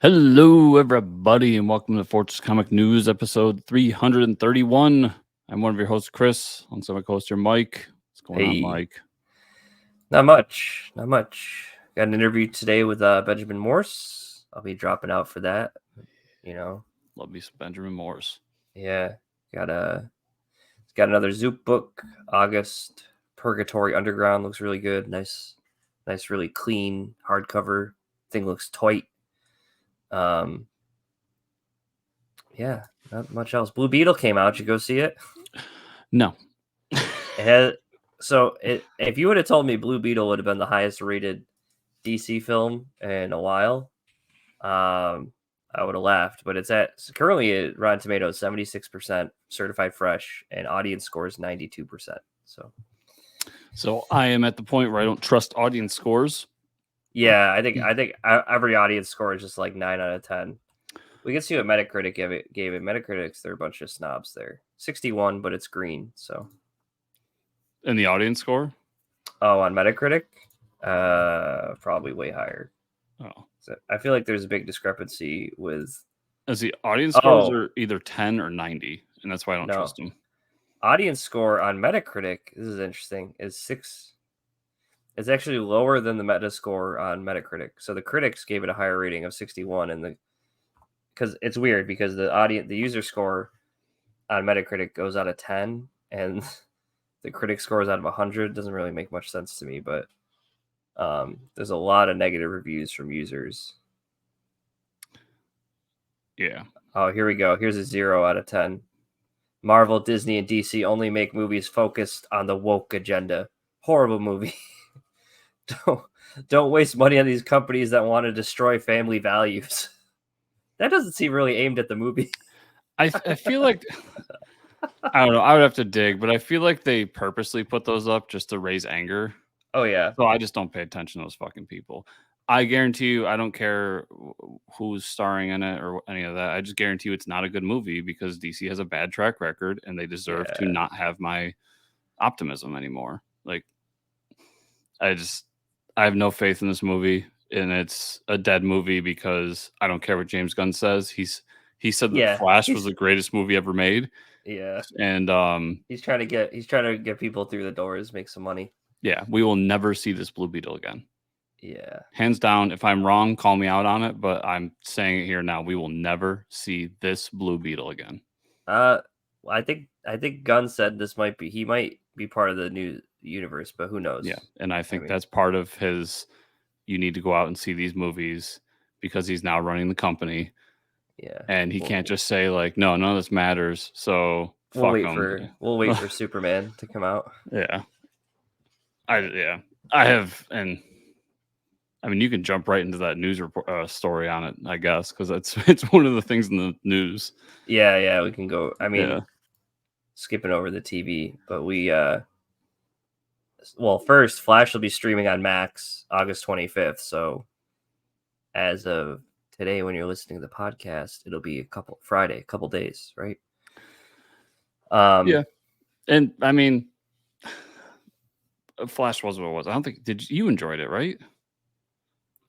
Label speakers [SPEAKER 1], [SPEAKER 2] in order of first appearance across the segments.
[SPEAKER 1] Hello, everybody, and welcome to Fortress Comic News, episode 331. I'm one of your hosts, Chris, alongside my co-host here, Mike. What's going on, Mike?
[SPEAKER 2] Not much. Got an interview today with Benjamin Morse. I'll be dropping out for that.
[SPEAKER 1] Love me some Benjamin Morse.
[SPEAKER 2] Yeah, got another Zoop book. August Purgatory Underground looks really good. Nice, really clean hardcover. Thing looks tight. Yeah, not much else. Blue Beetle came out. Did you go see it?
[SPEAKER 1] No.
[SPEAKER 2] If you would have told me Blue Beetle would have been the highest rated DC film in a while, I would have laughed. But it's currently at Rotten Tomatoes 76%, certified fresh, and audience scores 92%.
[SPEAKER 1] So I am at the point where I don't trust audience scores.
[SPEAKER 2] Yeah, I think every audience score is just like 9 out of 10. We can see what Metacritic gave it. Metacritic's, they're a bunch of snobs there. 61, but it's green. So.
[SPEAKER 1] And the audience score?
[SPEAKER 2] Oh, on Metacritic, probably way higher.
[SPEAKER 1] Oh,
[SPEAKER 2] so I feel like there's a big discrepancy with.
[SPEAKER 1] As the audience scores are either 10 or 90, and that's why I don't trust them.
[SPEAKER 2] Audience score on Metacritic, this is interesting, is 6. It's actually lower than the Metascore on Metacritic. So the critics gave it a higher rating of 61, and because it's weird because the user score on Metacritic goes out of 10, and the critic score is out of 100. Doesn't really make much sense to me, but there's a lot of negative reviews from users.
[SPEAKER 1] Yeah.
[SPEAKER 2] Oh, here we go. Here's a 0 out of 10. Marvel, Disney, and DC only make movies focused on the woke agenda. Horrible movie. Don't waste money on these companies that want to destroy family values. That doesn't seem really aimed at the movie.
[SPEAKER 1] I feel like I don't know. I would have to dig, but I feel like they purposely put those up just to raise anger.
[SPEAKER 2] Oh yeah.
[SPEAKER 1] So I just don't pay attention to those fucking people. I guarantee you, I don't care who's starring in it or any of that. I just guarantee you it's not a good movie because DC has a bad track record and they deserve to not have my optimism anymore. Like, I have no faith in this movie, and it's a dead movie because I don't care what James Gunn says. He said that Flash was the greatest movie ever made.
[SPEAKER 2] Yeah.
[SPEAKER 1] And
[SPEAKER 2] he's trying to get people through the doors, make some money.
[SPEAKER 1] Yeah, we will never see this Blue Beetle again.
[SPEAKER 2] Yeah.
[SPEAKER 1] Hands down, if I'm wrong, call me out on it, but I'm saying it here now. We will never see this Blue Beetle again.
[SPEAKER 2] I think Gunn said he might be part of the new universe, but who knows?
[SPEAKER 1] Yeah, and I think that's part of his, you need to go out and see these movies because he's now running the company.
[SPEAKER 2] Yeah.
[SPEAKER 1] And he can't just say like, no, none of this matters. So
[SPEAKER 2] we'll wait for Superman to come out.
[SPEAKER 1] Yeah. I have, and I mean, you can jump right into that news report story on it, I guess, because it's one of the things in the news.
[SPEAKER 2] Yeah, we can go. I mean, skipping over the TV, but first, Flash will be streaming on Max August 25th. So, as of today, when you're listening to the podcast, it'll be a couple days, right?
[SPEAKER 1] Yeah, and I mean, Flash was what it was. I don't think you enjoyed it, right?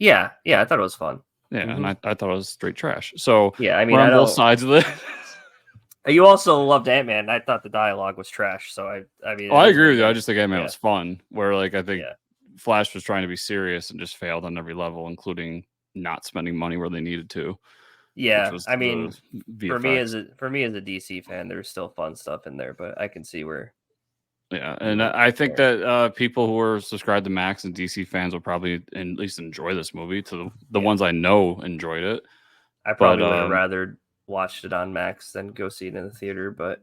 [SPEAKER 2] Yeah, I thought it was fun.
[SPEAKER 1] Yeah, and I thought it was straight trash. So
[SPEAKER 2] yeah, I mean,
[SPEAKER 1] we're on both sides of it.
[SPEAKER 2] You also loved Ant-Man. I thought the dialogue was trash. So I mean,
[SPEAKER 1] I agree with you. I just think Ant-Man was fun. Where like I think Flash was trying to be serious and just failed on every level, including not spending money where they needed to.
[SPEAKER 2] Yeah, I mean, for me as a DC fan, there's still fun stuff in there, but I can see where.
[SPEAKER 1] Yeah, and I think that people who are subscribed to Max and DC fans will probably at least enjoy this movie. To the ones I know enjoyed it.
[SPEAKER 2] I probably would have rather watched it on Max than go see it in the theater, but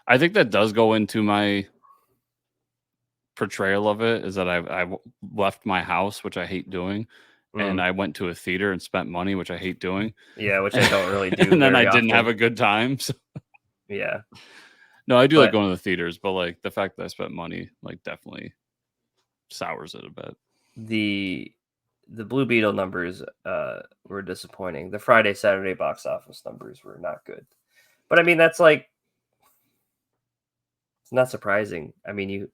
[SPEAKER 1] I think that does go into my portrayal of it, is that I left my house, which I hate doing, and I went to a theater and spent money, which I hate doing.
[SPEAKER 2] Yeah, which I don't really do.
[SPEAKER 1] And then I didn't have a good time. So.
[SPEAKER 2] Yeah.
[SPEAKER 1] No, I do like going to the theaters, but like the fact that I spent money like definitely sours it a bit.
[SPEAKER 2] The Blue Beetle numbers were disappointing. The Friday, Saturday box office numbers were not good. But I mean, that's like, it's not surprising. I mean, you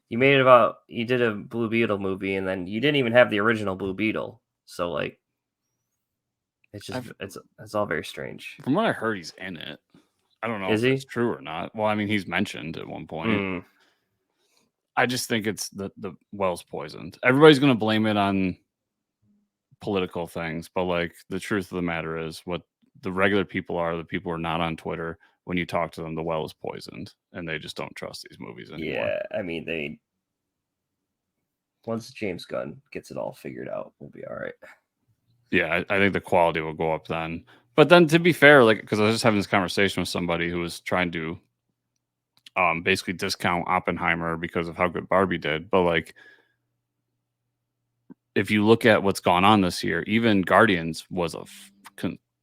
[SPEAKER 2] did a Blue Beetle movie, and then you didn't even have the original Blue Beetle. So like, It's just it's all very strange.
[SPEAKER 1] From what I heard, he's in it. I don't know
[SPEAKER 2] Is
[SPEAKER 1] if it's
[SPEAKER 2] he?
[SPEAKER 1] true or not. Well, I mean, he's mentioned at one point.
[SPEAKER 2] Mm.
[SPEAKER 1] I just think it's the well's poisoned. Everybody's going to blame it on political things, but like the truth of the matter is, what the regular people are, the people who are not on Twitter, when you talk to them, the well is poisoned, and they just don't trust these movies anymore.
[SPEAKER 2] Yeah, I mean, once James Gunn gets it all figured out, we'll be all right.
[SPEAKER 1] Yeah, I think the quality will go up then. But then, to be fair, like, because I was just having this conversation with somebody who was trying to basically discount Oppenheimer because of how good Barbie did. But like, if you look at what's gone on this year, even Guardians was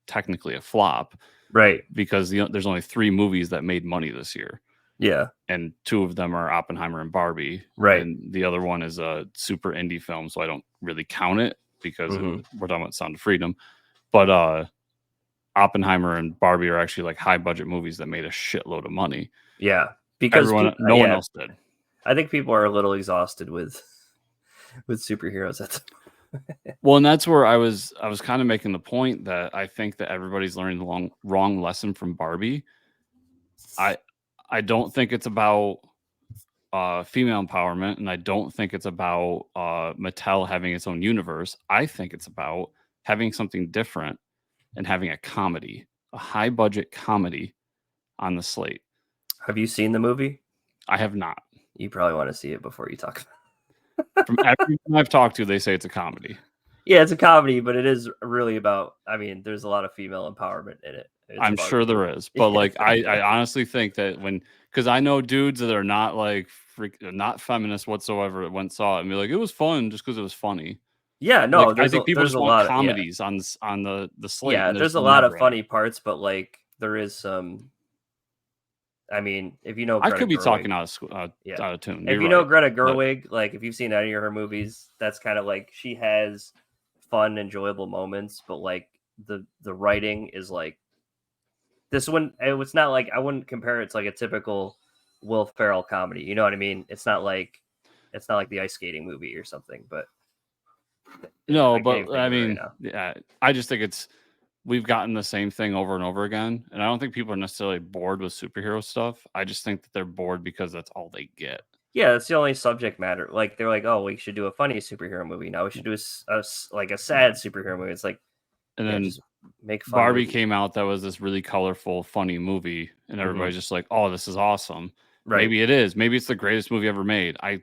[SPEAKER 1] technically a flop,
[SPEAKER 2] right?
[SPEAKER 1] Because there's only 3 movies that made money this year.
[SPEAKER 2] Yeah,
[SPEAKER 1] and 2 of them are Oppenheimer and Barbie,
[SPEAKER 2] right?
[SPEAKER 1] And the other one is a super indie film, so I don't really count it because we're talking about Sound of Freedom. But Oppenheimer and Barbie are actually like high budget movies that made a shitload of money.
[SPEAKER 2] Yeah, because
[SPEAKER 1] no one else did.
[SPEAKER 2] I think people are a little exhausted with superheroes.
[SPEAKER 1] Well, and that's where I was kind of making the point that I think that everybody's learning the wrong lesson from Barbie. I don't think it's about female empowerment, and I don't think it's about Mattel having its own universe. I think it's about having something different and having a comedy, a high budget comedy on the slate.
[SPEAKER 2] Have you seen the movie?
[SPEAKER 1] I have not.
[SPEAKER 2] You probably want to see it before you talk.
[SPEAKER 1] From everyone I've talked to, they say it's a comedy.
[SPEAKER 2] Yeah, it's a comedy, but it is really about. I mean, there's a lot of female empowerment in it.
[SPEAKER 1] I'm sure there is, but like I honestly think that because I know dudes that are not like not feminist whatsoever that went saw it and be like, it was fun just because it was funny.
[SPEAKER 2] Yeah, no,
[SPEAKER 1] like, I think people
[SPEAKER 2] there's
[SPEAKER 1] just want comedies on the slate.
[SPEAKER 2] Yeah, there's a lot of funny parts, but like there is some. I mean, if you know,
[SPEAKER 1] I could be talking out of tune.
[SPEAKER 2] If you know Greta Gerwig, like if you've seen any of her movies, that's kind of like she has fun, enjoyable moments, but like the writing is like this one. It's not like I wouldn't compare it to like a typical Will Ferrell comedy. You know what I mean? It's not like the ice skating movie or something. But
[SPEAKER 1] no, but I mean, yeah, I just think we've gotten the same thing over and over again, and I don't think people are necessarily bored with superhero stuff. I just think that they're bored because that's all they get.
[SPEAKER 2] Yeah, that's the only subject matter. Like they're like, oh, we should do a funny superhero movie. Now we should do a sad superhero movie. It's like,
[SPEAKER 1] and then
[SPEAKER 2] just make fun
[SPEAKER 1] Barbie came out. That was this really colorful, funny movie, and everybody's just like, oh, this is awesome. Right. Maybe it is. Maybe it's the greatest movie ever made. I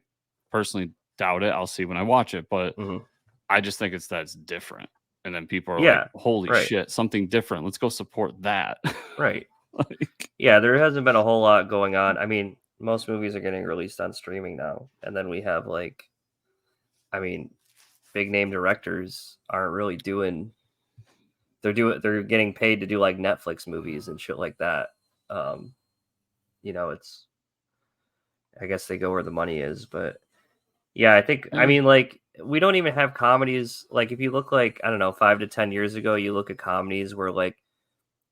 [SPEAKER 1] personally doubt it. I'll see when I watch it, but I just think that's different. And then people are like, holy shit, something different. Let's go support that.
[SPEAKER 2] Right. Yeah, there hasn't been a whole lot going on. I mean, most movies are getting released on streaming now. And then we have like, I mean, big name directors aren't really doing, they're getting paid to do like Netflix movies and shit like that. You know, it's, I guess they go where the money is, but yeah, I think, I mean, like, we don't even have comedies. Like, if you look like, I don't know, 5 to 10 years ago, you look at comedies where like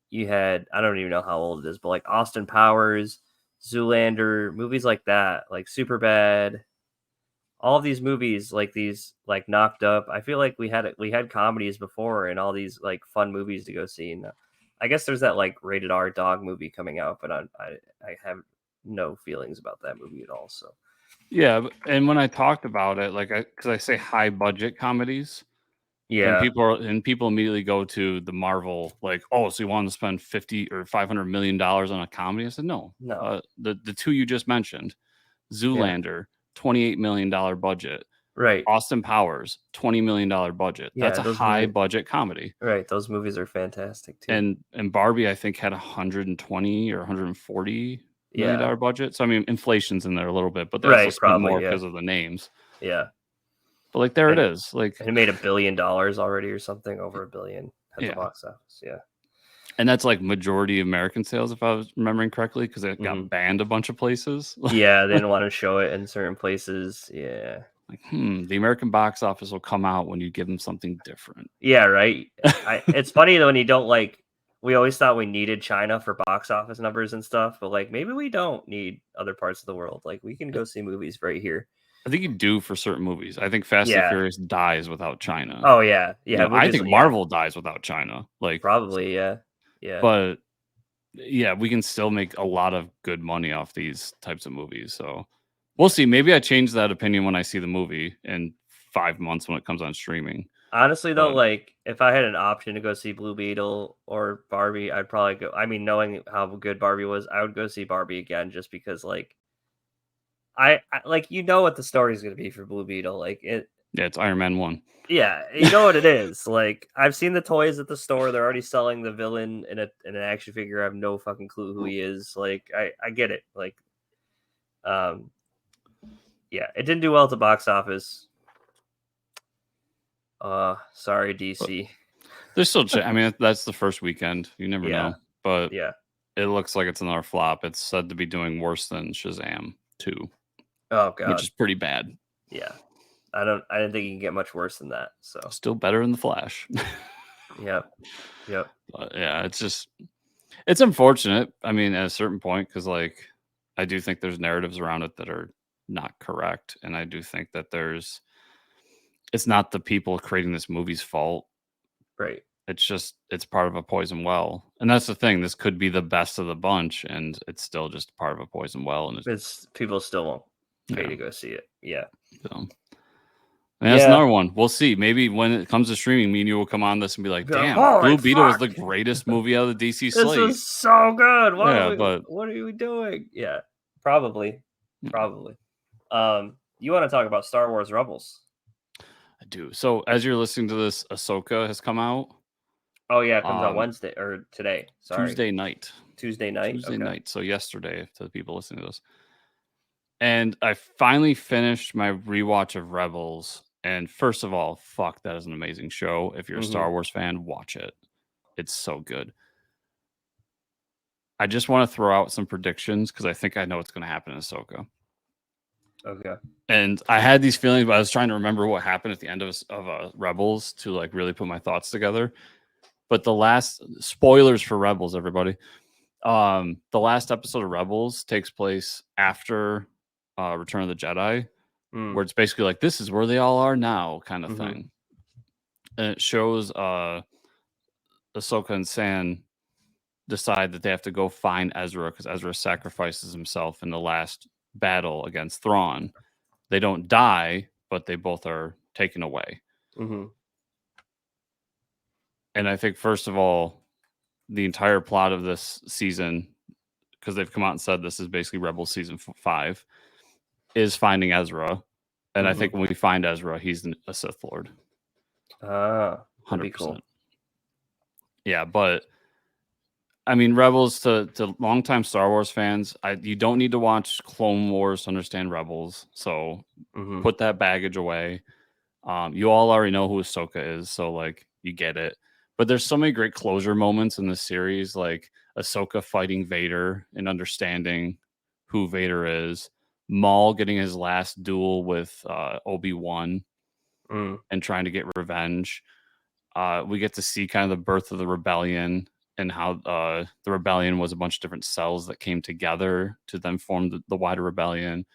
[SPEAKER 2] you had, I don't even know how old it is, but like Austin Powers, Zoolander, movies like that, like Superbad, all of these movies, like these, like Knocked Up. I feel like we had comedies before and all these like fun movies to go see. And I guess there's that like rated R dog movie coming out, but I have no feelings about that movie at all. So.
[SPEAKER 1] Yeah, and when I talked about it, like, because I say high budget comedies,
[SPEAKER 2] yeah,
[SPEAKER 1] and people immediately go to the Marvel, like, oh, so you want to spend $50 or $500 million on a comedy? I said no. The 2 you just mentioned, Zoolander, $28 million budget,
[SPEAKER 2] right?
[SPEAKER 1] Austin Powers, $20 million budget. That's a high budget comedy,
[SPEAKER 2] right? Those movies are fantastic too.
[SPEAKER 1] And Barbie, I think, had 120 or 140 $1 million budget. So I mean, inflation's in there a little bit, but they also spent more because of the names.
[SPEAKER 2] Yeah,
[SPEAKER 1] but like it is. Like,
[SPEAKER 2] and it made $1 billion already or something, over $1 billion at the box office. Yeah,
[SPEAKER 1] and that's like majority American sales, if I was remembering correctly, because it got banned a bunch of places.
[SPEAKER 2] Yeah, they didn't want to show it in certain places. Yeah,
[SPEAKER 1] like the American box office will come out when you give them something different.
[SPEAKER 2] Yeah, right. It's funny though when you don't like. We always thought we needed China for box office numbers and stuff, but like maybe we don't need other parts of the world. Like we can go see movies right here.
[SPEAKER 1] I think you do for certain movies. I think Fast and
[SPEAKER 2] Yeah.
[SPEAKER 1] Furious dies without China.
[SPEAKER 2] Oh yeah,
[SPEAKER 1] You
[SPEAKER 2] yeah.
[SPEAKER 1] know, I
[SPEAKER 2] Movies.
[SPEAKER 1] think
[SPEAKER 2] Yeah,
[SPEAKER 1] Marvel dies without China. Like,
[SPEAKER 2] probably. Yeah, yeah.
[SPEAKER 1] but yeah, we can still make a lot of good money off these types of movies. So we'll see. Maybe I change that opinion when I see the movie in 5 months when it comes on streaming.
[SPEAKER 2] Honestly, though,
[SPEAKER 1] But
[SPEAKER 2] like if I had an option to go see Blue Beetle or Barbie, I'd probably go. I mean, knowing how good Barbie was, I would go see Barbie again just because, like, I like what the story is going to be for Blue Beetle. Like it,
[SPEAKER 1] yeah, it's Iron Man 1.
[SPEAKER 2] yeah, you know what it is. Like I've seen the toys at the store; they're already selling the villain in an action figure. I have no fucking clue who he is. Like I get it. Like, um, yeah, it didn't do well at the box office. Sorry,
[SPEAKER 1] But
[SPEAKER 2] DC.
[SPEAKER 1] there's still, I mean, that's the first weekend. You never
[SPEAKER 2] Yeah,
[SPEAKER 1] know. But
[SPEAKER 2] yeah.
[SPEAKER 1] it looks like it's another flop. It's said to be doing worse than Shazam 2,
[SPEAKER 2] Oh
[SPEAKER 1] which
[SPEAKER 2] god.
[SPEAKER 1] is pretty bad.
[SPEAKER 2] Yeah. I didn't think you can get much worse than that. So
[SPEAKER 1] Still better than The Flash.
[SPEAKER 2] yep. Yep.
[SPEAKER 1] But yeah, it's unfortunate. I mean, at a certain point, because like I do think there's narratives around it that are not correct, and I do think that it's not the people creating this movie's fault.
[SPEAKER 2] Right.
[SPEAKER 1] It's part of a poison well, and that's the thing. This could be the best of the bunch, and it's still just part of a poison well, and
[SPEAKER 2] It's people still won't pay
[SPEAKER 1] yeah.
[SPEAKER 2] to go see it. Yeah.
[SPEAKER 1] So. And that's another one. We'll see. Maybe when it comes to streaming, me and you will come on this and be like, "Damn, Blue Beetle was the greatest movie out of the DC slate."
[SPEAKER 2] This is so good. What
[SPEAKER 1] but
[SPEAKER 2] are we doing? Yeah. Probably. Probably. You want to talk about Star Wars Rebels?
[SPEAKER 1] I do. So as you're listening to this, Ahsoka has come out.
[SPEAKER 2] Oh yeah, it comes out Wednesday or today. Sorry.
[SPEAKER 1] Tuesday night.
[SPEAKER 2] Tuesday night.
[SPEAKER 1] Tuesday night. So yesterday, to the people listening to this. And I finally finished my rewatch of Rebels. And first of all, fuck, that is an amazing show. If you're a Star Wars fan, watch it. It's so good. I just want to throw out some predictions because I think I know what's going to happen in Ahsoka.
[SPEAKER 2] Okay.
[SPEAKER 1] And I had these feelings, but I was trying to remember what happened at the end of Rebels to like really put my thoughts together. But the last spoilers for Rebels, everybody. The last episode of Rebels takes place after Return of the Jedi, where it's basically like this is where they all are now, kind of thing. And it shows Ahsoka and San decide that they have to go find Ezra because Ezra sacrifices himself in the last battle against Thrawn. They don't die, but they both are taken away. And I think, first of all, the entire plot of this season, because they've come out and said this is basically Rebels season 5, is finding Ezra. And I think when we find Ezra, he's a Sith Lord. 100%. Cool. Yeah, but I mean, Rebels to longtime Star Wars fans, you don't need to watch Clone Wars to understand Rebels. So put that baggage away. You all already know who Ahsoka is, so like you get it. But there's so many great closure moments in this series, like Ahsoka fighting Vader and understanding who Vader is. Maul getting his last duel with Obi-Wan and trying to get revenge. We get to see kind of the birth of the rebellion and how the rebellion was a bunch of different cells that came together to then form the wider rebellion.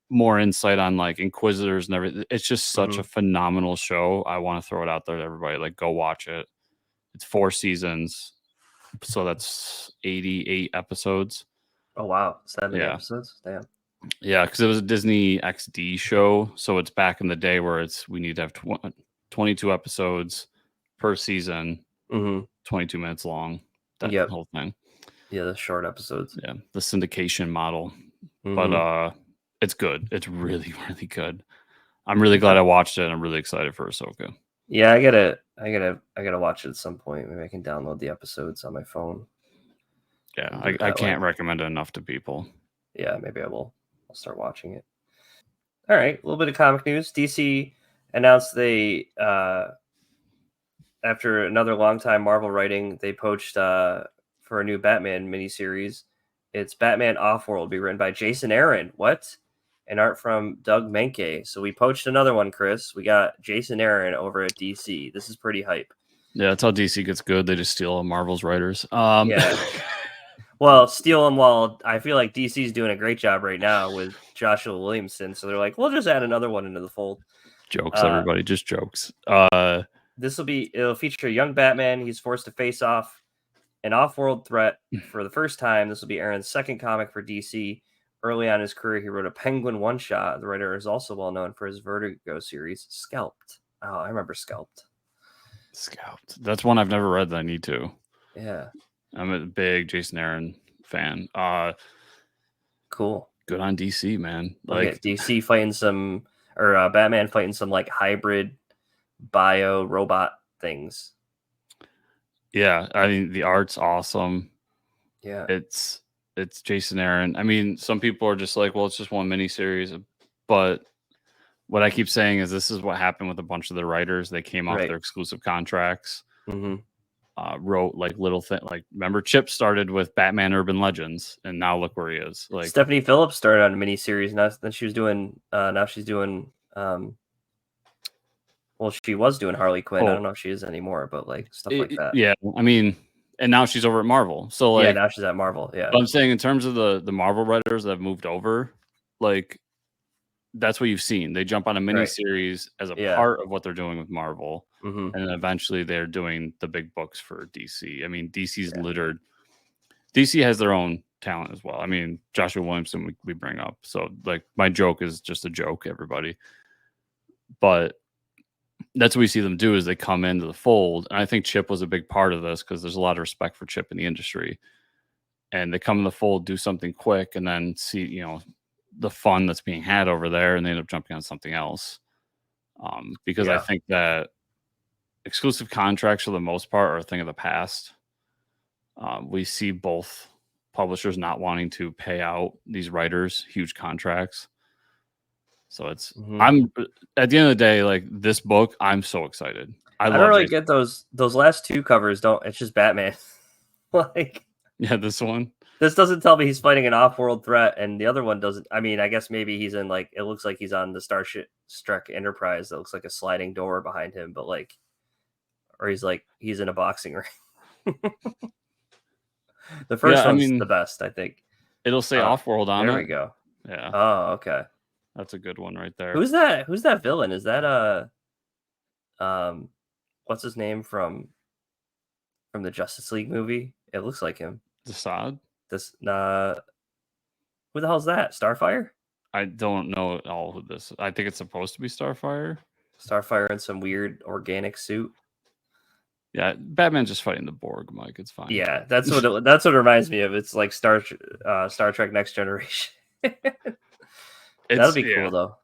[SPEAKER 1] More insight on like Inquisitors and everything. It's just such a phenomenal show. I want to throw it out there to everybody. Like, go watch it. It's 4 seasons, so that's 88 episodes.
[SPEAKER 2] Oh wow, 70 episodes. Damn.
[SPEAKER 1] Yeah, because it was a Disney XD show, so it's back in the day where we need to have 22 episodes per season, 22 minutes long. That whole thing.
[SPEAKER 2] Yeah, the short episodes.
[SPEAKER 1] Yeah, the syndication model. But it's good. It's really, really good. I'm really glad I watched it. And I'm really excited for Ahsoka.
[SPEAKER 2] Yeah, I gotta watch it at some point. Maybe I can download the episodes on my phone.
[SPEAKER 1] Yeah, I can't recommend it enough to people.
[SPEAKER 2] Yeah, maybe I will. I'll start watching it. All right, a little bit of comic news. DC announced they, after another long time Marvel writing, they poached for a new Batman miniseries. It's Batman Offworld, be written by Jason Aaron. What? And art from Doug Menke. So we poached another one, Chris. We got Jason Aaron over at DC. This is pretty hype.
[SPEAKER 1] Yeah, that's how DC gets good. They just steal Marvel's writers.
[SPEAKER 2] Yeah. Well, steal them while I feel like DC's doing a great job right now with Joshua Williamson, so they're like, we'll just add another one into the fold.
[SPEAKER 1] Jokes, everybody, just jokes.
[SPEAKER 2] It'll feature a young Batman. He's forced to face off an off-world threat for the first time. This will be Aaron's second comic for DC. Early on in his career, he wrote a Penguin one-shot. The writer is also well known for his Vertigo series, Scalped. Oh, I remember Scalped.
[SPEAKER 1] That's one I've never read that I need to.
[SPEAKER 2] Yeah.
[SPEAKER 1] I'm a big Jason Aaron fan.
[SPEAKER 2] Cool.
[SPEAKER 1] Good on DC, man.
[SPEAKER 2] Like DC fighting some, or Batman fighting some like hybrid bio robot things.
[SPEAKER 1] Yeah, I mean the art's awesome.
[SPEAKER 2] Yeah.
[SPEAKER 1] It's Jason Aaron. I mean, some people are just like, well, it's just one miniseries, but what I keep saying is this is what happened with a bunch of the writers. They came off their exclusive contracts.
[SPEAKER 2] Mm-hmm.
[SPEAKER 1] Wrote like little thing, like remember Chip started with Batman Urban Legends, and now look where he is. Like
[SPEAKER 2] Stephanie Phillips started on a miniseries, and then she was doing. Now she's doing. Well, she was doing Harley Quinn. I don't know if she is anymore, but like stuff like that.
[SPEAKER 1] Yeah, I mean, and now she's over at Marvel. So like,
[SPEAKER 2] yeah, now she's at Marvel. Yeah,
[SPEAKER 1] but I'm saying in terms of the Marvel writers that have moved over, like that's what you've seen. They jump on a miniseries as a part of what they're doing with Marvel.
[SPEAKER 2] Mm-hmm.
[SPEAKER 1] And then eventually they're doing the big books for DC. I mean, DC's littered. DC has their own talent as well. I mean, Joshua Williamson we bring up. So like my joke is just a joke, everybody. But that's what we see them do is they come into the fold. And I think Chip was a big part of this because there's a lot of respect for Chip in the industry. And they come in the fold, do something quick, and then see, the fun that's being had over there, and they end up jumping on something else. Because I think that exclusive contracts for the most part are a thing of the past. We see both publishers not wanting to pay out these writers huge contracts. So it's I'm at the end of the day, like this book, I'm so excited. I
[SPEAKER 2] don't really get those last two covers. It's just Batman. Like
[SPEAKER 1] this one.
[SPEAKER 2] This doesn't tell me he's fighting an off-world threat, and the other one doesn't. I mean, I guess maybe he's in like it looks like he's on the Starship Trek Enterprise. That looks like a sliding door behind him, but like, or he's in a boxing ring. The first one's the best, I think.
[SPEAKER 1] It'll say off-world on it.
[SPEAKER 2] There we go.
[SPEAKER 1] Yeah.
[SPEAKER 2] Oh, okay.
[SPEAKER 1] That's a good one right there.
[SPEAKER 2] Who's that? Who's that villain? Is that what's his name from the Justice League movie? It looks like him.
[SPEAKER 1] Desaad?
[SPEAKER 2] Who the hell's that? Starfire?
[SPEAKER 1] I don't know at all who this is. I think it's supposed to be Starfire.
[SPEAKER 2] Starfire in some weird organic suit.
[SPEAKER 1] Yeah, Batman's just fighting the Borg, Mike. It's fine.
[SPEAKER 2] Yeah, that's what it reminds me of. It's like Star Trek Next Generation. That'll be cool though.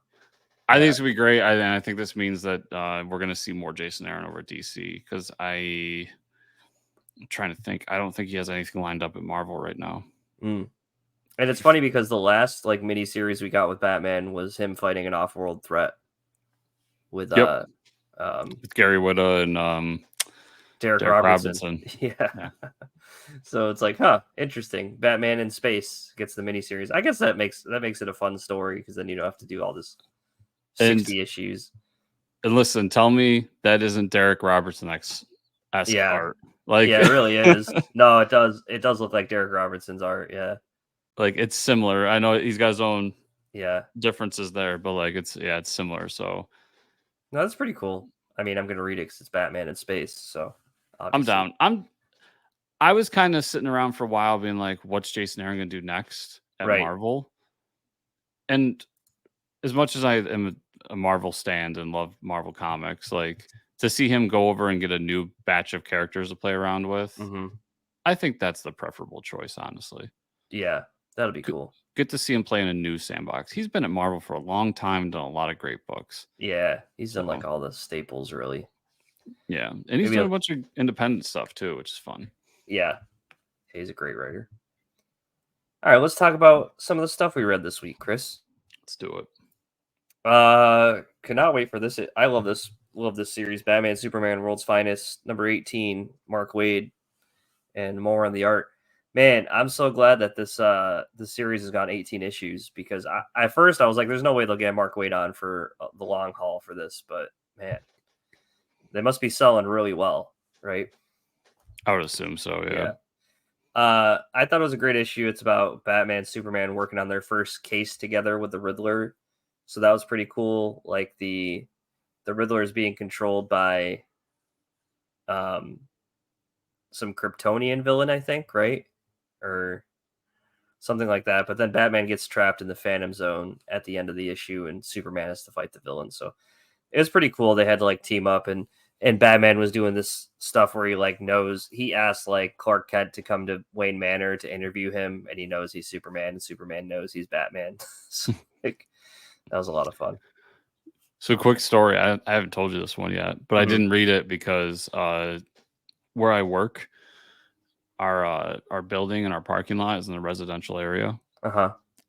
[SPEAKER 1] I think it's gonna be great. I think this means that we're gonna see more Jason Aaron over at DC because I'm trying to think. I don't think he has anything lined up at Marvel right now.
[SPEAKER 2] And it's funny because the last like mini series we got with Batman was him fighting an off-world threat with
[SPEAKER 1] Gary Whitta and
[SPEAKER 2] Derek Robertson. Yeah. So it's like, interesting. Batman in space gets the miniseries. I guess that makes it a fun story because then you don't have to do all this 60 issues.
[SPEAKER 1] And listen, tell me that isn't Derek Robertson's art.
[SPEAKER 2] Like, yeah, it really is. No, it does. It does look like Derek Robertson's art. Yeah.
[SPEAKER 1] Like it's similar. I know he's got his own differences there, but like it's similar. So
[SPEAKER 2] no, that's pretty cool. I mean, I'm gonna read it because it's Batman in space. So
[SPEAKER 1] obviously. I'm down. I was kind of sitting around for a while being like, what's Jason Aaron gonna do next at Marvel? And as much as I am a Marvel stand and love Marvel comics, like to see him go over and get a new batch of characters to play around with, I think that's the preferable choice, honestly.
[SPEAKER 2] Yeah, that'll be cool.
[SPEAKER 1] Get to see him play in a new sandbox. He's been at Marvel for a long time and done a lot of great books.
[SPEAKER 2] Yeah, he's done like all the staples, really.
[SPEAKER 1] Yeah, and he's done a bunch of independent stuff too, which is fun.
[SPEAKER 2] Yeah, he's a great writer. All right, let's talk about some of the stuff we read this week, Chris.
[SPEAKER 1] Let's do it.
[SPEAKER 2] Cannot wait for this. I love this series. Batman, Superman, World's Finest, number 18, Mark Waid, and more on the art. Man, I'm so glad that this series has got 18 issues because at first I was like, there's no way they'll get Mark Waid on for the long haul for this, but man, they must be selling really well, right?
[SPEAKER 1] I would assume so, yeah.
[SPEAKER 2] I thought it was a great issue. It's about Batman, Superman working on their first case together with the Riddler, so that was pretty cool. Like the Riddler is being controlled by um some Kryptonian villain, I think, right? Or something like that. But then Batman gets trapped in the Phantom Zone at the end of the issue, and Superman has to fight the villain. So it was pretty cool. They had to like team up, and Batman was doing this stuff where he like knows he asked like Clark Kent to come to Wayne Manor to interview him, and he knows he's Superman, and Superman knows he's Batman. So, like, that was a lot of fun.
[SPEAKER 1] So, quick story. I haven't told you this one yet, but I didn't read it because where I work, our building and our parking lot is in a residential area.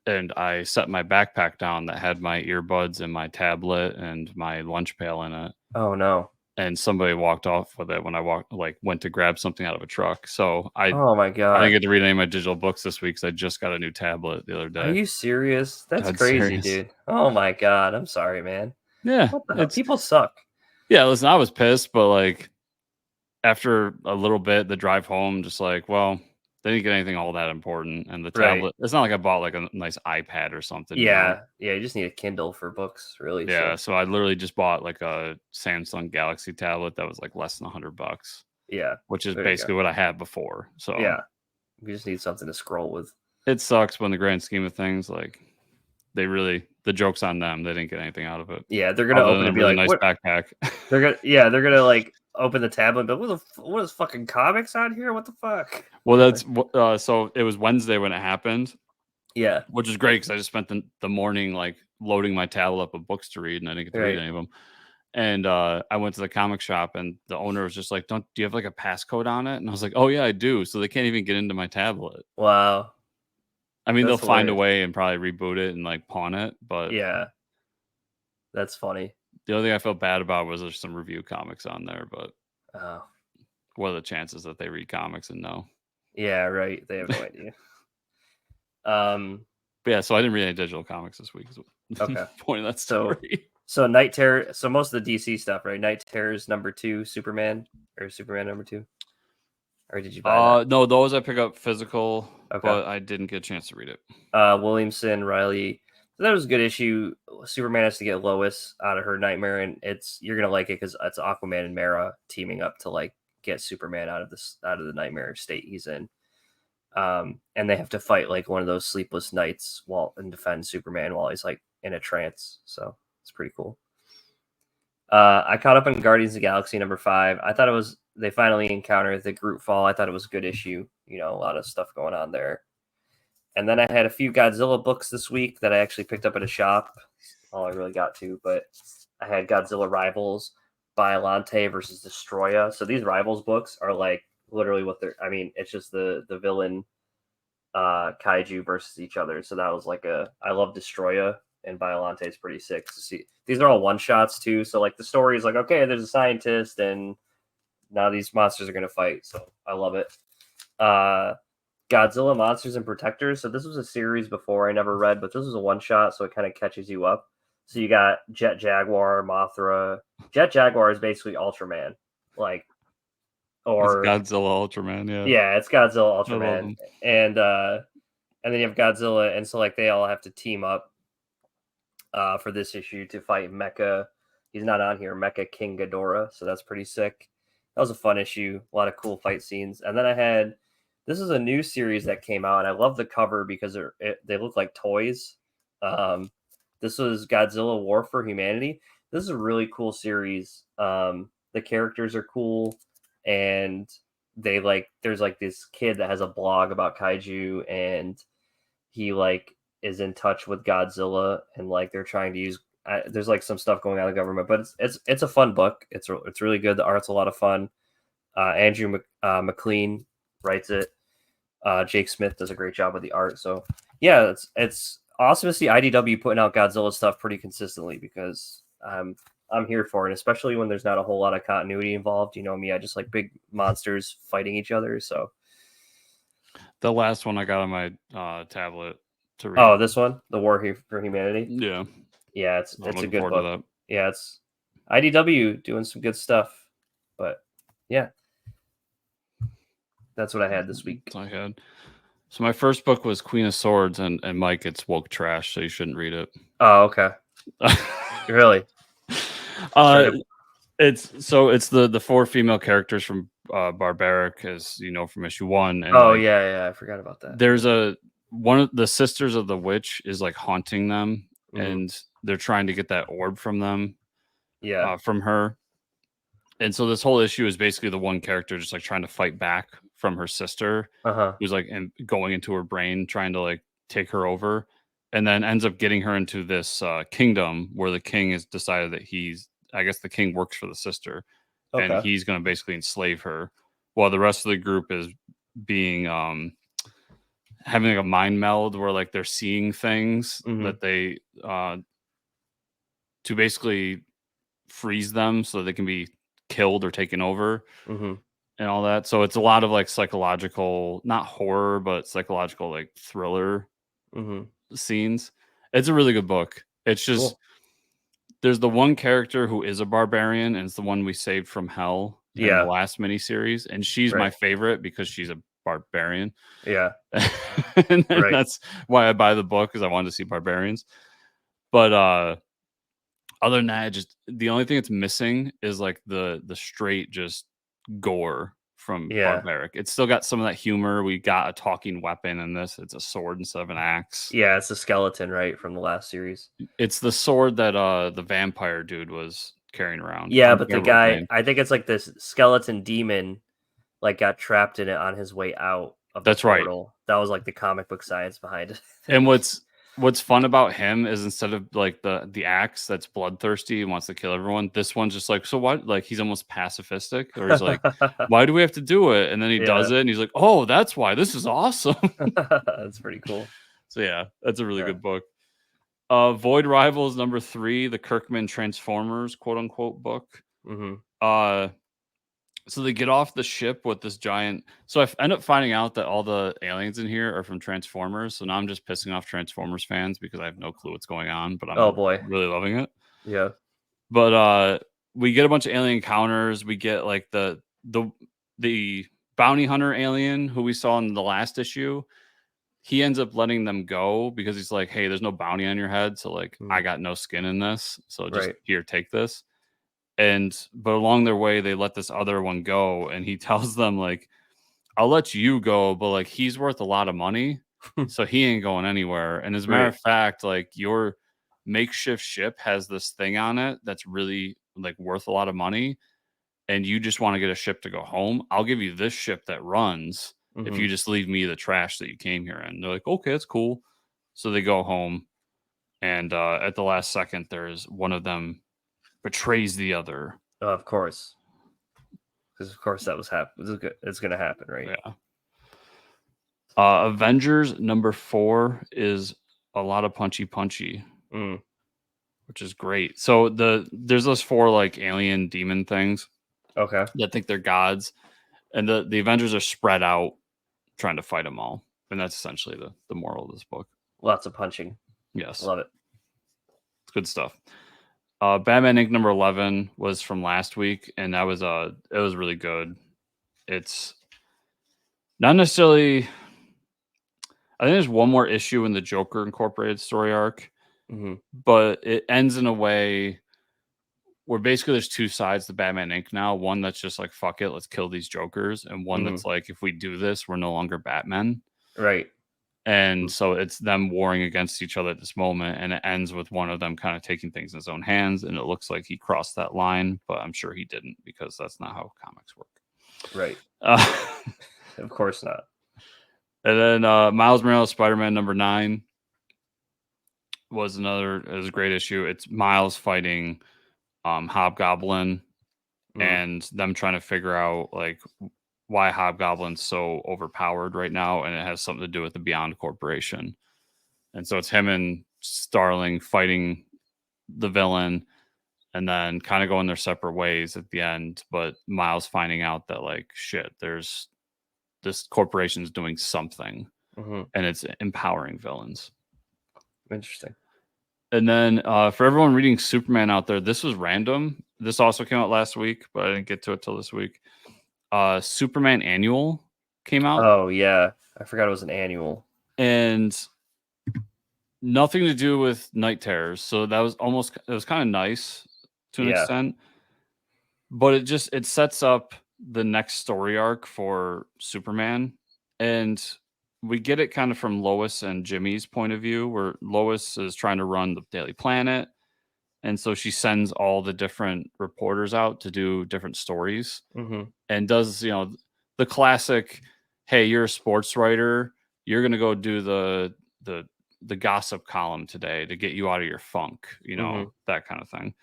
[SPEAKER 1] And I set my backpack down that had my earbuds and my tablet and my lunch pail in it.
[SPEAKER 2] Oh no.
[SPEAKER 1] And somebody walked off with it when I went to grab something out of a truck. So
[SPEAKER 2] Oh my
[SPEAKER 1] I
[SPEAKER 2] god.
[SPEAKER 1] didn't get to read any of my digital books this week because I just got a new tablet the other day.
[SPEAKER 2] Are you serious? That's
[SPEAKER 1] Dead
[SPEAKER 2] crazy,
[SPEAKER 1] serious.
[SPEAKER 2] dude. Oh my god. I'm sorry, man.
[SPEAKER 1] Yeah.
[SPEAKER 2] What the hell? People suck.
[SPEAKER 1] Yeah, listen, I was pissed, but like after a little bit, the drive home, just like, well, they didn't get anything all that important. And the
[SPEAKER 2] Right.
[SPEAKER 1] tablet, it's not like I bought like a nice iPad or something.
[SPEAKER 2] Yeah. Yeah. You just need a Kindle for books, really.
[SPEAKER 1] Yeah.
[SPEAKER 2] So
[SPEAKER 1] So I literally just bought like a Samsung Galaxy tablet that was like less than $100.
[SPEAKER 2] yeah.
[SPEAKER 1] Which is
[SPEAKER 2] There you
[SPEAKER 1] basically what I had before. So
[SPEAKER 2] Yeah. You just need something to scroll with.
[SPEAKER 1] it sucks, but in the grand scheme of things, like the joke's on them. They didn't get anything out of it.
[SPEAKER 2] Yeah, they're gonna open it and be
[SPEAKER 1] really
[SPEAKER 2] like,
[SPEAKER 1] nice
[SPEAKER 2] what?
[SPEAKER 1] backpack.
[SPEAKER 2] They're gonna like open the tablet, but what is fucking comics on here? What the fuck?
[SPEAKER 1] Well, that's so it was Wednesday when it happened.
[SPEAKER 2] Yeah.
[SPEAKER 1] Which is great because I just spent the morning like loading my tablet up with books to read, and I didn't get to read any of them. And I went to the comic shop, and the owner was just like, do you have like a passcode on it?" And I was like, "Oh yeah, I do." So they can't even get into my tablet.
[SPEAKER 2] Wow.
[SPEAKER 1] I mean, they'll find a way and probably reboot it and like pawn it, but
[SPEAKER 2] yeah, that's funny.
[SPEAKER 1] The only thing I felt bad about was there's some review comics on there, but what are the chances that they read comics and know?
[SPEAKER 2] Yeah, right. They have no idea.
[SPEAKER 1] But yeah, so I didn't read any digital comics this week.
[SPEAKER 2] Okay.
[SPEAKER 1] Point of that story.
[SPEAKER 2] So Night Terror. So most of the DC stuff, right? Night Terror's #2, Superman #2. Or did you buy that?
[SPEAKER 1] No, those I pick up physical,
[SPEAKER 2] Okay.
[SPEAKER 1] but I didn't get a chance to read it.
[SPEAKER 2] Williamson, Riley. So that was a good issue. Superman has to get Lois out of her nightmare, and you're gonna like it because it's Aquaman and Mara teaming up to like get Superman out of the nightmare state he's in. And they have to fight like one of those sleepless nights and defend Superman while he's like in a trance. So it's pretty cool. I caught up on Guardians of the Galaxy #5. I thought they finally encountered the Groot fall. I thought it was a good issue. You know, a lot of stuff going on there. And then I had a few Godzilla books this week that I actually picked up at a shop. All I really got to, but I had Godzilla Rivals, Biollante versus Destroya. So these Rivals books are like literally it's just the villain kaiju versus each other. So that was like I love Destroya, and Biollante is pretty sick to see. These are all one shots too. So like the story is like, okay, there's a scientist and now these monsters are going to fight. So I love it. Godzilla Monsters and Protectors. So this was a series before I never read, but this was a one shot, so it kind of catches you up. So you got Jet Jaguar, Mothra. Jet Jaguar is basically Ultraman, like, or
[SPEAKER 1] it's Godzilla Ultraman. Yeah,
[SPEAKER 2] yeah, it's Godzilla Ultraman, and then you have Godzilla, and so like they all have to team up for this issue to fight Mecha. He's not on here, Mecha King Ghidorah, so that's pretty sick. That was a fun issue, a lot of cool fight scenes, and then I had. This is a new series that came out, and I love the cover because they look like toys. This was Godzilla War for Humanity. This is a really cool series. The characters are cool, and there's like this kid that has a blog about kaiju, and he like is in touch with Godzilla, and like they're trying to use. There's like some stuff going on in the government, but it's a fun book. It's really good. The art's a lot of fun. Andrew McLean writes it. Jake Smith does a great job with the art. So yeah, it's awesome to see IDW putting out Godzilla stuff pretty consistently because I'm here for it, especially when there's not a whole lot of continuity involved. You know me, I just like big monsters fighting each other. So
[SPEAKER 1] the last one I got on my tablet to read.
[SPEAKER 2] Oh, this one, The War for Humanity.
[SPEAKER 1] Yeah,
[SPEAKER 2] it's a good book. Yeah, it's IDW doing some good stuff. But yeah. That's what I had this week.
[SPEAKER 1] That's all I had. So my first book was Queen of Swords, and Mike, it's woke trash, so you shouldn't read it.
[SPEAKER 2] Oh, okay. Really?
[SPEAKER 1] It's the four female characters from Barbaric, as you know from issue 1, and
[SPEAKER 2] Oh yeah, I forgot about that.
[SPEAKER 1] there's one of the sisters of the witch is like haunting them, and they're trying to get that orb from them, from her. And so this whole issue is basically the one character just like trying to fight back from her sister, who's like going into her brain, trying to like take her over, and then ends up getting her into this kingdom where the king has decided that I guess the king works for the sister, and he's going to basically enslave her, while the rest of the group is being having like a mind meld where like they're seeing things that they to basically freeze them so they can be killed or taken over and all that. So it's a lot of like psychological, not horror, but psychological like thriller scenes. It's a really good book. It's just there's the one character who is a barbarian, and it's the one we saved from hell in the last miniseries, and she's my favorite because she's a barbarian.
[SPEAKER 2] Yeah.
[SPEAKER 1] And that's why I buy the book, because I wanted to see barbarians. But other than that, just the only thing it's missing is like the straight just gore from Barbaric. It's still got some of that humor. We got a talking weapon in this. It's a sword instead of an axe.
[SPEAKER 2] Yeah, it's a skeleton, right, from the last series.
[SPEAKER 1] It's the sword that the vampire dude was carrying around.
[SPEAKER 2] Yeah, but the guy, I think it's like this skeleton demon, like got trapped in it on his way out of the portal. Right. That was like the comic book science behind it.
[SPEAKER 1] And what's fun about him is instead of like the axe that's bloodthirsty and wants to kill everyone, this one's just like, so what? Like he's almost pacifistic, or he's like, why do we have to do it? And then he does it, and he's like, oh, that's why. This is awesome.
[SPEAKER 2] That's pretty cool.
[SPEAKER 1] So yeah, that's a really good book. Void Rivals #3, the Kirkman Transformers quote unquote book. So they get off the ship with this giant. So I end up finding out that all the aliens in here are from Transformers. So now I'm just pissing off Transformers fans because I have no clue what's going on. But I'm really loving it.
[SPEAKER 2] Yeah.
[SPEAKER 1] But we get a bunch of alien encounters. We get like the bounty hunter alien who we saw in the last issue. He ends up letting them go because he's like, hey, there's no bounty on your head. So like, I got no skin in this. So just here, take this. But along their way, they let this other one go, and he tells them like, I'll let you go, but like he's worth a lot of money, so he ain't going anywhere. And as a matter of fact, like your makeshift ship has this thing on it that's really like worth a lot of money, and you just want to get a ship to go home. I'll give you this ship that runs if you just leave me the trash that you came here in. They're like, okay, that's cool. So they go home, and at the last second, there's one of them betrays the other.
[SPEAKER 2] Of course. Because of course that was it's going to happen, right?
[SPEAKER 1] Yeah. Avengers #4 is a lot of punchy, which is great. So there's those 4 like alien demon things.
[SPEAKER 2] Okay.
[SPEAKER 1] That think they're gods, and the Avengers are spread out trying to fight them all, and that's essentially the moral of this book.
[SPEAKER 2] Lots of punching.
[SPEAKER 1] Yes,
[SPEAKER 2] love it.
[SPEAKER 1] It's good stuff. Batman Inc. #11 was from last week, and that was it was really good. It's not necessarily. I think there's one more issue in the Joker Incorporated story arc, but it ends in a way where basically there's 2 sides to Batman Inc. now. One that's just like, fuck it, let's kill these Jokers, and one that's like, if we do this, we're no longer Batman.
[SPEAKER 2] Right.
[SPEAKER 1] And so it's them warring against each other at this moment, and it ends with one of them kind of taking things in his own hands, and it looks like he crossed that line, but I'm sure he didn't, because that's not how comics work.
[SPEAKER 2] Right. Of course not.
[SPEAKER 1] And then Miles Morales Spider-Man #9 was a great issue. It's Miles fighting Hobgoblin, and them trying to figure out like why Hobgoblin's so overpowered right now, and it has something to do with the Beyond Corporation. And so it's him and Starling fighting the villain, and then kind of going their separate ways at the end. But Miles finding out that like, shit, there's this corporation's doing something, and it's empowering villains.
[SPEAKER 2] Interesting.
[SPEAKER 1] And then for everyone reading Superman out there, this was random. This also came out last week, but I didn't get to it till this week. Superman Annual came out.
[SPEAKER 2] Oh yeah, I forgot it was an annual.
[SPEAKER 1] And nothing to do with Night Terrors. So that was it was kind of nice to an extent. But it sets up the next story arc for Superman. And we get it kind of from Lois and Jimmy's point of view, where Lois is trying to run the Daily Planet. And so she sends all the different reporters out to do different stories and does, the classic, hey, you're a sports writer. You're going to go do the gossip column today to get you out of your funk, that kind of thing.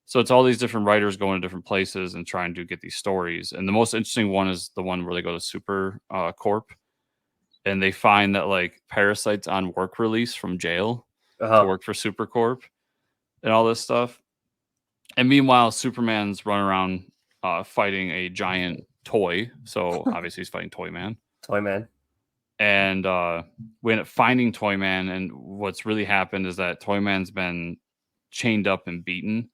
[SPEAKER 1] So it's all these different writers going to different places and trying to get these stories. And the most interesting one is the one where they go to Super Corp and they find that like Parasite's on work release from jail to work for Super Corp and all this stuff. And meanwhile, Superman's running around fighting a giant toy. So obviously he's fighting Toyman. And we end up finding Toyman. And what's really happened is that Toyman's been chained up and beaten.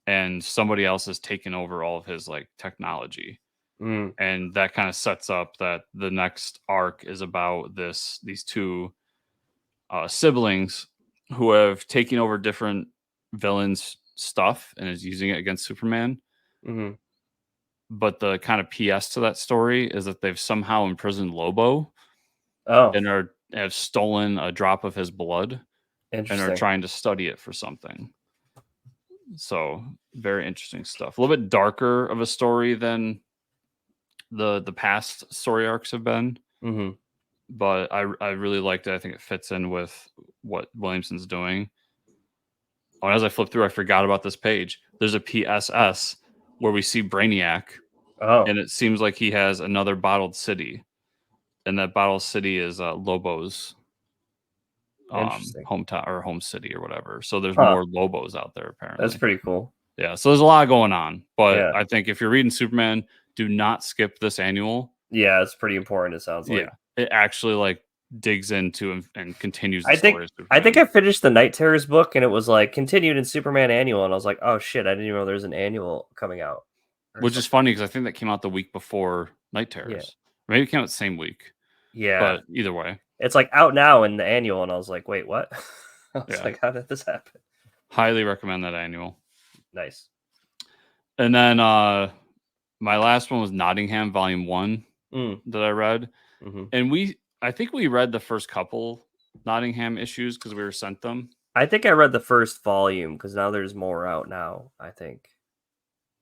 [SPEAKER 1] And somebody else has taken over all of his like technology. And that kind of sets up that the next arc is about these two siblings who have taken over different villains' stuff and is using it against Superman. But the kind of PS to that story is that they've somehow imprisoned Lobo and have stolen a drop of his blood and are trying to study it for something. So very interesting stuff. A little bit darker of a story than the past story arcs have been. But I really liked it. I think it fits in with what Williamson's doing. Oh, and as I flip through, I forgot about this page. There's a PSS where we see Brainiac. And it seems like he has another bottled city. And that bottled city is Lobo's hometown or home city or whatever. So there's more Lobos out there, apparently.
[SPEAKER 2] That's pretty cool.
[SPEAKER 1] Yeah, so there's a lot going on. But I think if you're reading Superman, do not skip this annual.
[SPEAKER 2] Yeah, it's pretty important, it sounds like.
[SPEAKER 1] Yeah, it actually like digs into and continues the story of Superman.
[SPEAKER 2] I think I finished the Night Terrors book and it was like continued in Superman annual. And I was like, oh shit, I didn't even know there's an annual coming out.
[SPEAKER 1] Which is funny because I think that came out the week before Night Terrors. Yeah. Maybe it came out the same week.
[SPEAKER 2] Yeah.
[SPEAKER 1] But either way.
[SPEAKER 2] It's like out now in the annual. And I was like, wait, what? I was like, how did this happen?
[SPEAKER 1] Highly recommend that annual.
[SPEAKER 2] Nice.
[SPEAKER 1] And then my last one was Nottingham Volume 1 that I read. And I think we read the first couple Nottingham issues because we were sent them.
[SPEAKER 2] I think I read the first volume because now there's more out now, I think.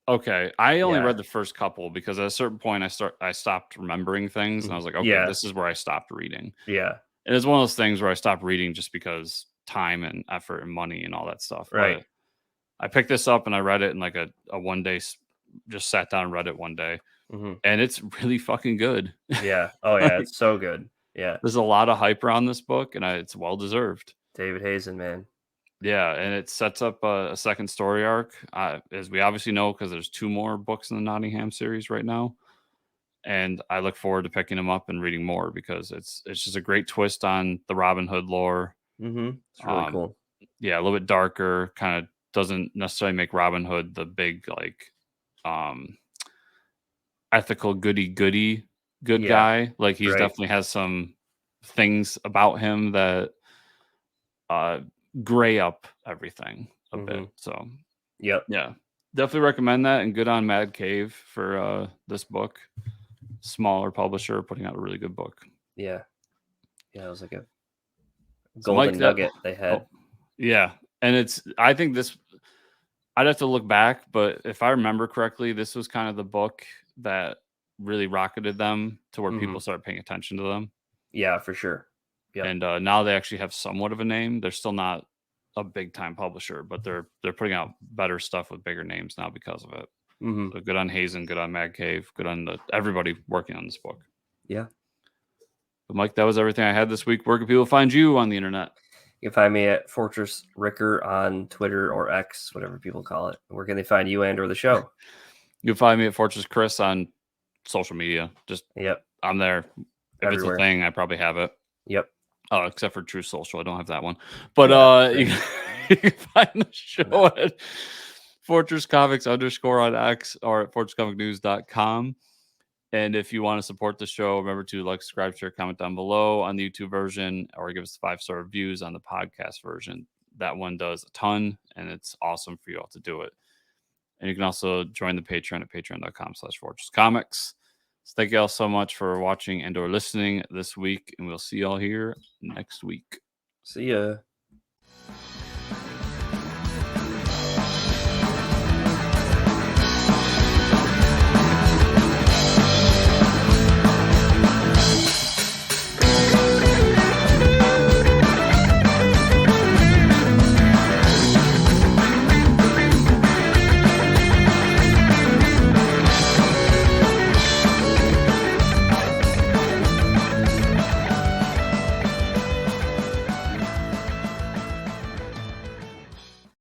[SPEAKER 1] Okay, I only read the first couple because at a certain point I stopped remembering things and I was like, okay, this is where I stopped reading.
[SPEAKER 2] Yeah,
[SPEAKER 1] and it's one of those things where I stopped reading just because time and effort and money and all that stuff.
[SPEAKER 2] Right.
[SPEAKER 1] But I picked this up and I read it in like a one day, just sat down and read it one day, and it's really fucking good.
[SPEAKER 2] Yeah. Oh yeah, it's so good. Yeah.
[SPEAKER 1] There's a lot of hype around this book, and it's well deserved.
[SPEAKER 2] David Hazen, man.
[SPEAKER 1] Yeah, and it sets up a second story arc, as we obviously know, because there's 2 more books in the Nottingham series right now. And I look forward to picking them up and reading more because it's just a great twist on the Robin Hood lore.
[SPEAKER 2] It's really cool.
[SPEAKER 1] Yeah, a little bit darker, kind of doesn't necessarily make Robin Hood the big, like, ethical good guy. Like, he's definitely has some things about him that gray up everything a bit. So yeah, definitely recommend that, and good on Mad Cave for this book. Smaller publisher putting out a really good book.
[SPEAKER 2] Yeah, it was like a golden nugget they had.
[SPEAKER 1] Yeah, and I think this, I'd have to look back, but if I remember correctly, this was kind of the book that really rocketed them to where people started paying attention to them.
[SPEAKER 2] Yeah, for sure.
[SPEAKER 1] Yep. And now they actually have somewhat of a name. They're still not a big time publisher, but they're putting out better stuff with bigger names now because of it. So good on Hazen, good on Mad Cave, good on everybody working on this book.
[SPEAKER 2] Yeah.
[SPEAKER 1] But Mike, that was everything I had this week. Where can people find you on the internet?
[SPEAKER 2] You can find me at Fortress Ricker on Twitter or X, whatever people call it. Where can they find you and or the show?
[SPEAKER 1] You can find me at Fortress Chris on social media. Just I'm there. If everywhere. It's a thing, I probably have it.
[SPEAKER 2] Yep.
[SPEAKER 1] Oh, except for True Social, I don't have that one. But you can find the show at Fortress Comics _ on X or at fortresscomicnews.com. And if you want to support the show, remember to like, subscribe, share, comment down below on the YouTube version, or give us 5-star reviews on the podcast version. That one does a ton, and it's awesome for you all to do it. And you can also join the Patreon at patreon.com/fortresscomics. So thank you all so much for watching and or listening this week, and we'll see y'all here next week.
[SPEAKER 2] See ya.